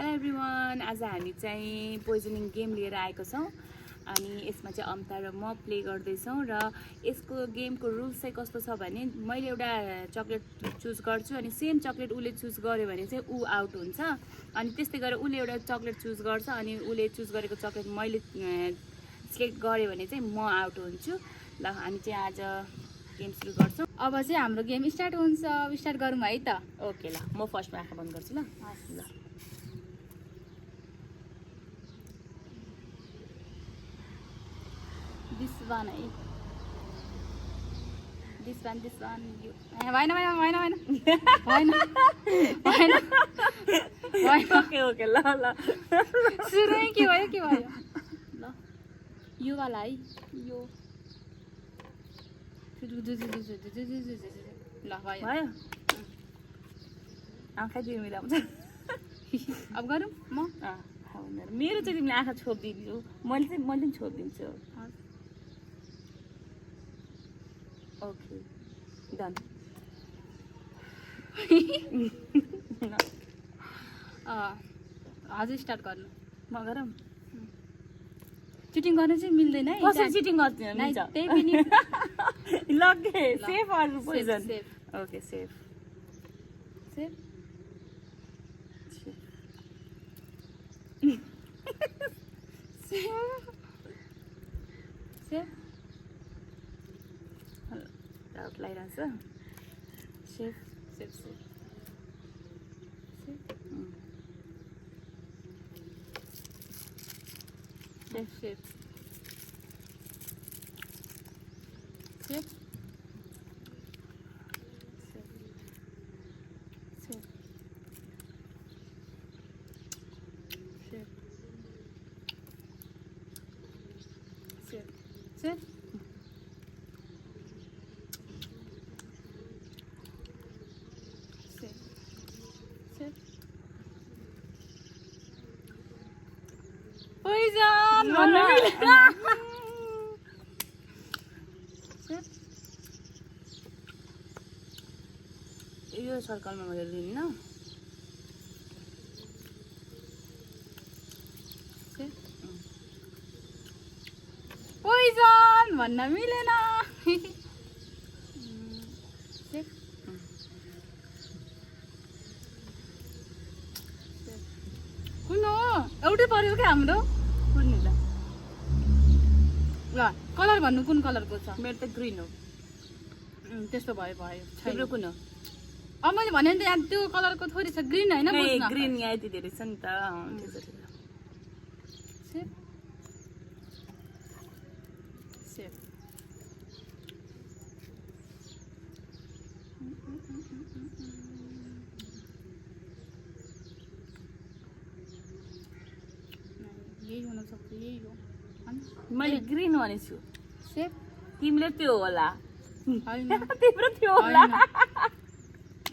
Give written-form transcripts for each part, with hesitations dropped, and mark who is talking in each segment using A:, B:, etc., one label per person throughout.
A: Hello everyone, आज हामी चाहिँ पोइजनिङ गेम लिएर आएको छौँ अनि यसमा चाहिँ अम्ता र म प्ले गर्दैछौँ र यसको गेमको रुल्स चाहिँ कस्तो छ भने मैले एउटा चक्लेट चुज गर्छु अनि सेम चक्लेट उसले चुज गर्यो भने चाहिँ ऊ आउट हुन्छ अनि त्यस्तै गरेर उसले एउटा चक्लेट चुज गर्छ अनि उसले चुज गरेको चक्लेट मैले सिलेक्ट गरेँ भने चाहिँ म आउट हुन्छु। ल हामी चाहिँ आज गेम सुरु गर्छौँ।
B: अब चाहिँ हाम्रो गेम स्टार्ट हुन्छ। स्टार्ट गरौँ है त।
A: ओके ल, म फर्स्टमा आँखा बन्द गर्छु ल। ल
B: दिस वान है, दिस वान यो भएन भएन भएन भएन भएन भएन
A: ओके ओके ल ल
B: सुरुमै के भयो ल यो वाला है यो ल भयो
A: आँखा दियो मिलाउँछ।
B: अब गरौँ म
A: मेरो चाहिँ तिमीले आँखा छोपिदिन्छु, मैले पनि छोपिदिन्छु। Okay done.
B: हजुर स्टार्ट गर्नु।
A: म गरौँ।
B: चिटिङ गर्नु चाहिँ मिल्दैन है।
A: कसरी चिटिङ गर्दैन मिल्छ?
B: त्यही पनि
A: लगे safe or poison?
B: Safe.
A: Okay safe.
B: Safe safe
A: doubt लागिरहेछ। Safe
B: safe safe safe safe safe safe poison भन्नु मिल्दैन।
A: यो सर्कलमा मैले लिन्न।
B: पोइजन भन्न मिलेन। कुन हो एउटै पर्यो क्या हाम्रो।
A: कुन नि ल?
B: ल कलर भन्नु कुन कलरको छ?
A: मेरो त ग्रिन हो।
B: त्यस्तो भयो
A: तिम्रो कुन हो?
B: अब मैले भने नि त यहाँ त्यो कलरको थोरै छ, ग्रिन होइन।
A: ग्रिन यहाँ यति धेरै छ नि त।
B: सेफ सेफ यही हुन सक्छ, यही हो।
A: मैले ग्रिन भनेको छु।
B: सेफ
A: तिमीले त्यो होला।
B: होइन
A: तिम्रो त्यो होला।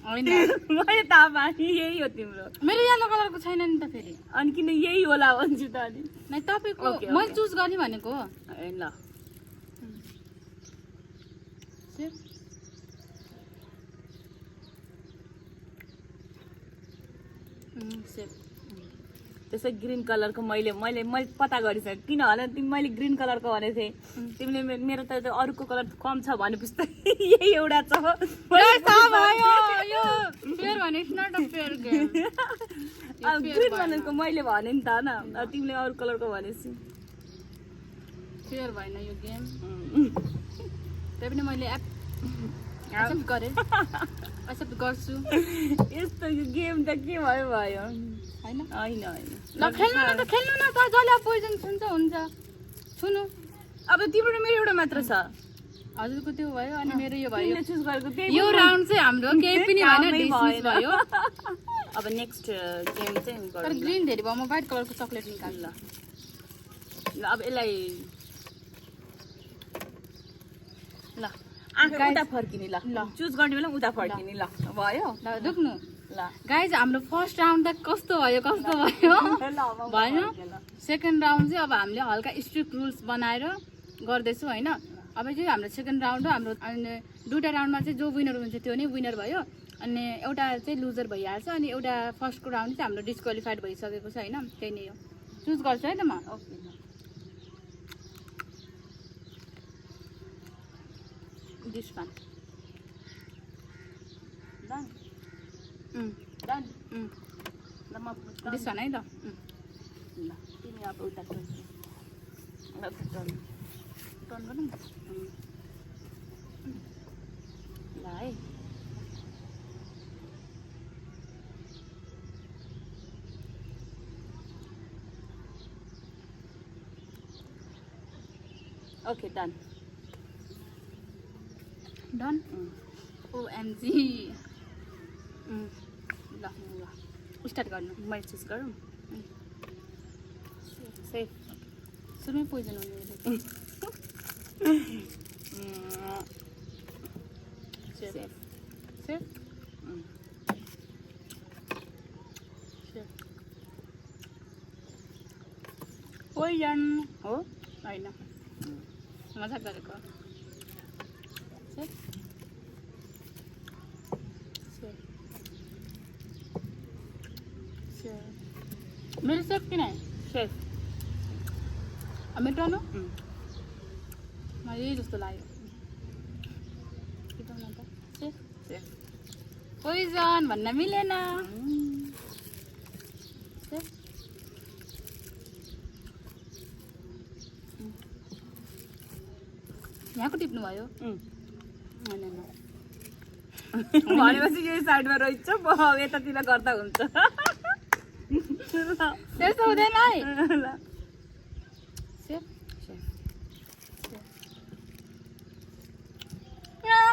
B: होइन
A: मैले थाहा पाएँ यही हो तिम्रो।
B: मेरो येलो कलरको छैन नि त फेरि।
A: अनि किन यही होला भन्छु त अनि?
B: नै तपाईँको
A: ओके,
B: मैले
A: ओके।
B: चुज गर्ने भनेको।
A: ए ल
B: सेफ सेफ
A: त्यसै ग्रिन कलरको मैले पत्ता गरिसकेँ। किन होला मैले ग्रिन कलरको भनेको थिएँ, तिमीले मेरो त अरूको कलर कम छ भनेपछि त यही एउटा छ।
B: यो फेयर भने it's not a fair game.
A: Green भनेको मैले भने नि त होइन, तिमीले अरू कलरको भनेपछि
B: फेयर भएन यो गेम। त्यही पनि मैले एक्सेप्ट गरेँ, एक्सेप्ट गर्छु।
A: यस्तो यो गेम त के भयो
B: होइन
A: होइन होइन।
B: ल खेल्नु न त, खेल्नु न त। जसले पोइजन छुन्छ हुन्छ, छुनु।
A: अब तिम्रो र मेरो एउटा मात्र छ।
B: हजुरको त्यो भयो अनि मेरो यो भयो।
A: तिमीले चुज गरेको त्यही
B: यो राउन्ड चाहिँ हाम्रो केही पनि भएन, डिसमिस भयो।
A: अब नेक्स्ट गेम चाहिँ
B: तर
A: गरौँ।
B: ग्रिन धेरै भयो। म व्हाइट कलरको चक्लेट निकाल्नु।
A: ल अब यसलाई ल आँखा उता फर्किने। ल चुज गर्ने बेला उता फर्किने। ल भयो
B: ल दुख्नु।
A: ल
B: गाइज हाम्रो फर्स्ट राउन्ड त कस्तो भयो भएन। सेकेन्ड राउन्ड चाहिँ अब हामीले हल्का स्ट्रिक्ट रुल्स बनाएर गर्दैछौँ होइन। अब चाहिँ हाम्रो सेकेन्ड राउन्ड हो। हाम्रो दुईवटा राउन्डमा चाहिँ जो विनर हुन्छ त्यो नै विनर भयो। अनि एउटा चाहिँ लुजर भइहाल्छ अनि एउटा फर्स्टको राउन्ड चाहिँ हाम्रो डिस्क्वालिफाइड भइसकेको छ होइन त्यही नै हो चुज गर्छु है त म
A: okay
B: this one
A: done done ल म
B: दिस वान है त
A: ल तिमी अब उता टर्न टर्न
B: गरौँ न
A: ल है ओके डन
B: डन ओएमजी ल स्टार्ट गर्नु
A: मैले चुज गरौँ सेफ
B: सुरुमै पोइजन हुने
A: सेफ
B: सेफ पोइजन
A: हो
B: होइन मजाक गरेको सेफ मेरो सेफ किन
A: सेफ
B: मेरो टर्न हो मलाई यही जस्तो लाग्यो सेफ
A: सेफ
B: पोइजन भन्न मिलेन सेफ यहाँको टिप्नु भयो होइन
A: भनेपछि यही साइडमा रहेछ यतातिर गर्दा हुन्छ
B: त्यस्तो हुँदैन है
A: ल
B: सेफ
A: सेफ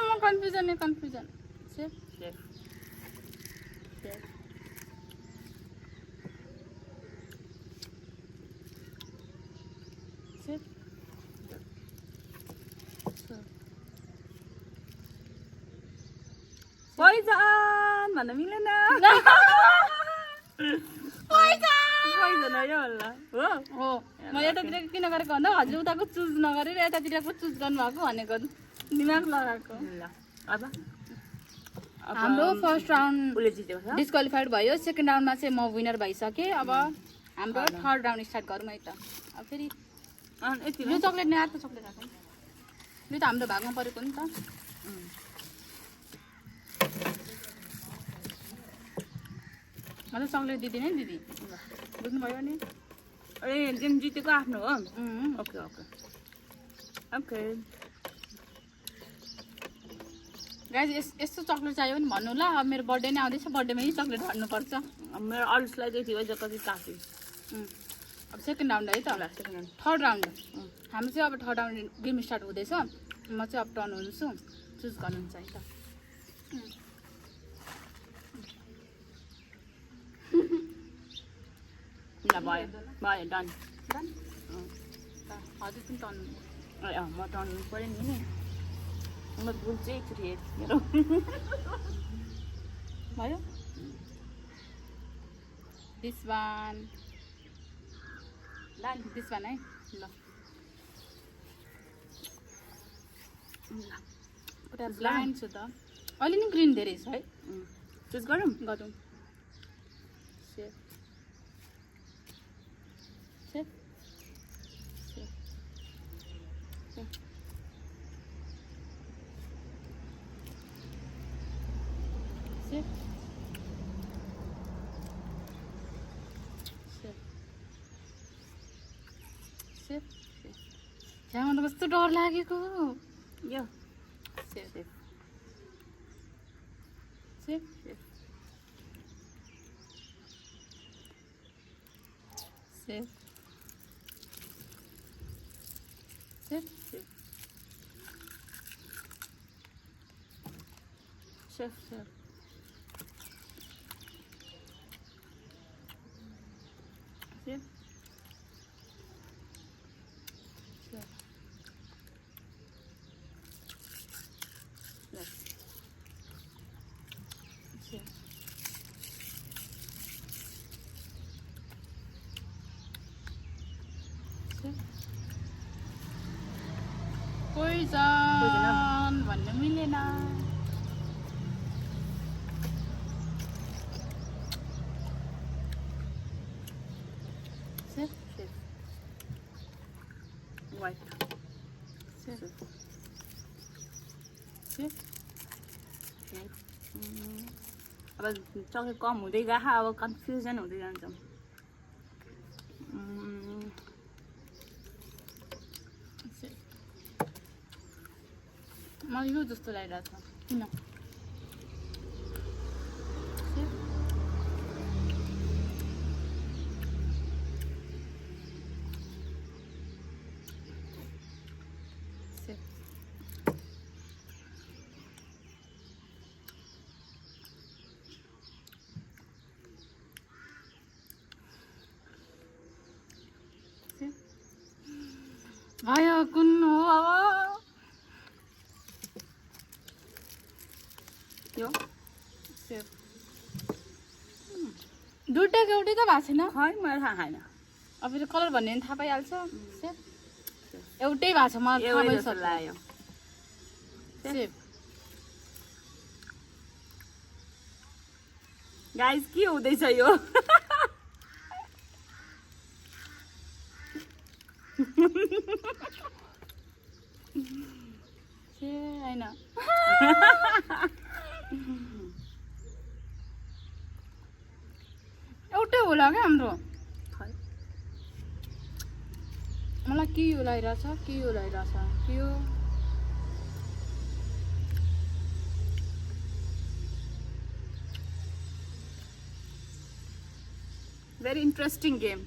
B: म confusion safe
A: safe
B: safe safe
A: poison भन्न मिलेन पोइजन हो यो होला
B: हो म यतातिर किन गरेको भन्दा हजुर उताको चुज नगरेर यतातिरको चुज गर्नुभएको भनेको दिमाग लगाएको
A: ल अब
B: हाम्रो फर्स्ट राउन्ड
A: उसले जितेको छ
B: डिस्क्वालिफाइड भयो सेकेन्ड राउन्डमा चाहिँ म विनर भइसकेँ अब हाम्रो थर्ड राउन्ड स्टार्ट गरौँ है त अब फेरि
A: यति
B: यो चक्लेट नै अर्को चक्लेट आएको यो त हाम्रो भागमा परेको नि त मलाई चक्लेट दिदिनँ है दिदी बुझ्नुभयो नि
A: ए जिम जितेको आफ्नो हो ओके ओके ओके
B: गाइज यस्तो चक्लेट चाहियो भने भन्नु ल अब मेरो बर्थडे नै आउँदैछ बर्थडेमै चक्लेट हाल्नुपर्छ
A: मेरो अरूलाई चाहिँ थियो कति काफी
B: अब सेकेन्ड राउन्ड है त थर्ड राउन्ड हाम्रो चाहिँ अब थर्ड राउन्ड गेम स्टार्ट हुँदैछ म चाहिँ अब टर्न हुन्छु चुज गर्नुहुन्छ है त
A: ल भयो भयो डन
B: डन हजुर पनि टर्न
A: म टर्न पऱ्यो नि म भुल चाहिँ एकचोटि मेरो
B: भयो दिस वान दिस वान है ल एउटा ब्लाइन्ड छु त अहिले नि ग्रिन धेरै छ है
A: चुज गरौँ
B: गरौँ safe safe safe safe safe safe safe त्यहाँबाट कस्तो डर लागेको
A: यो
B: safe
A: safe
B: safe safe safe
A: safe safe
B: safe poison भन्नु मिलेन सेफ
A: वाइट
B: सेफ सेफ
A: अब चक्लेट कम हुँदै गएको अब कन्फ्युजन हुँदै जान्छ
B: मलाई यो जस्तो लागिरहेको छ किन भयो कुन हो अब
A: यो
B: सेफ दुइटाको एउटै त भएको छैन
A: खै मलाई थाहा छैन
B: अब फेरि कलर भन्ने पनि थाहा पाइहाल्छ सेफ एउटै भएको छ मलाई थाहा
A: एउटै जस्तो
B: भइसक्यो
A: लाग्यो
B: सेफ
A: गाइस के हुँदैछ यो
B: ए हैन एउटै होला क्या हाम्रो
A: खै
B: मलाई के यो लागिरहेछ के यो लागिरहेछ के यो
A: very interesting game